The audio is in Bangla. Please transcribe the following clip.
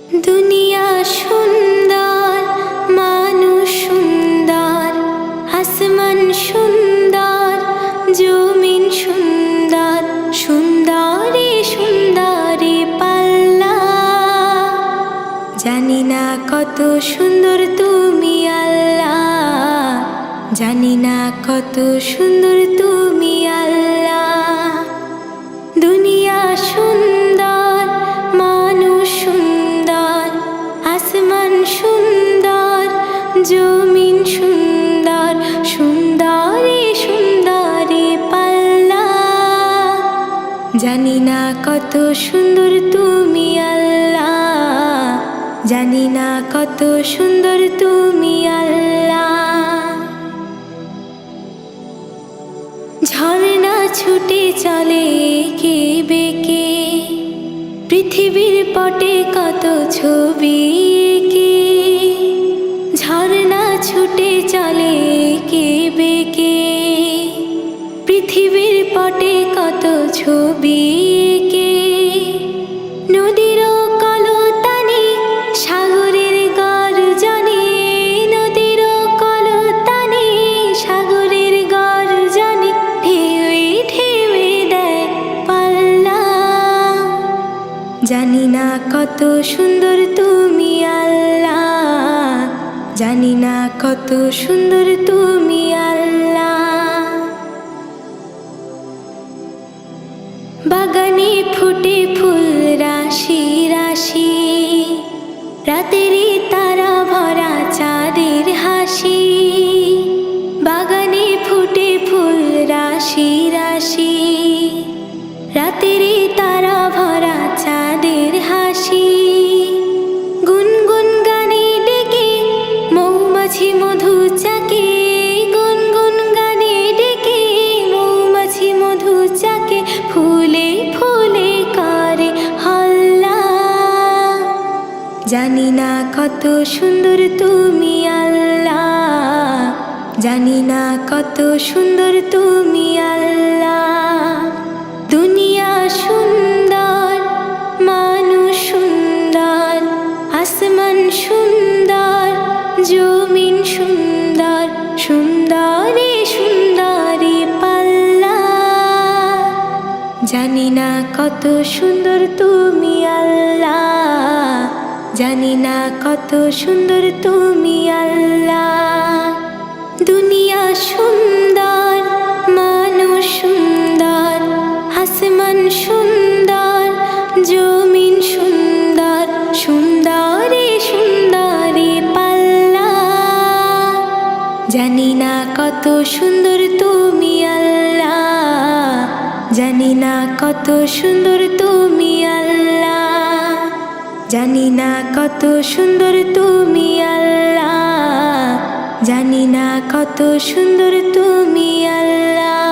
দুনিয়া সুন্দর, মানুষ সুন্দর, আসমান সুন্দর, জমিন সুন্দর, সুন্দরী সুন্দরী পাল্লা। জানি না কত সুন্দর তুমি আল্লাহ, জানি না কত সুন্দর তুমি আল্লাহ। দুনিয়া সুন্দর, মানুষ সুন্দর, আসমান সুন্দর, জমিন সুন্দর, সুন্দরী সুন্দরী পাল্লা। জানি না কত সুন্দর তুমি আল্লাহ, জানি না কত সুন্দর তুমি আল্লাহ। ঝর্ণা ছুটে চলে এঁকে বেঁকে, পৃথিবীর পটে কত ছবি এঁকে। ঝর্ণা ছুটে চলে এঁকে বেঁকে, পৃথিবীর পটে কত ছবি এঁকে। নদীর কলতানে সাগরের গর্জনে, নদীর কলতানে সাগরের গর্জনে, ঢেউয়ে ঢেউয়ে দেয় পাল্লা। জানি না কত সুন্দর তুমি আল্লাহ, জানি না কত সুন্দর তুমি আল্লাহ। বাগানে ফুটে ফুল রাশি রাশি, রাতেরই তারা ভরা চাঁদের হাসি। বাগানে ফুটে ফুল রাশি রাশি, রাতেরই তারা ভরা চাঁদের হাসি। গুনগুন গানে ডেকে মৌমাছি মধু চাকে, গুনগুন গানে ডেকে মৌমাছি মধু চাকে। ফুলে ফুলে করে হল্লা। জানি না কত সুন্দর তুমি আল্লাহ, জানি না কত সুন্দর তুমি আল্লাহ। দুনিয়া সুন্দর, মানুষ সুন্দর, আসমান সুন্দর, জমিন সুন্দর, সুন্দরী সুন্দরী পাল্লা। জানি না কত সুন্দর তুমি আল্লাহ, জানি না কত সুন্দর তুমি আল্লাহ। দুনিয়া সুন্দর, মানুষ সুন্দর, আসমান সুন্দর, জমিন সুন্দর, সুন্দরী সুন্দরী পাল্লা। জানি না কত সুন্দর তুমি আল্লাহ, জানি না কত সুন্দর তুমি আল্লাহ। জানি না কত সুন্দর তুমি আল্লাহ, জানি না কত সুন্দর তুমি আল্লাহ।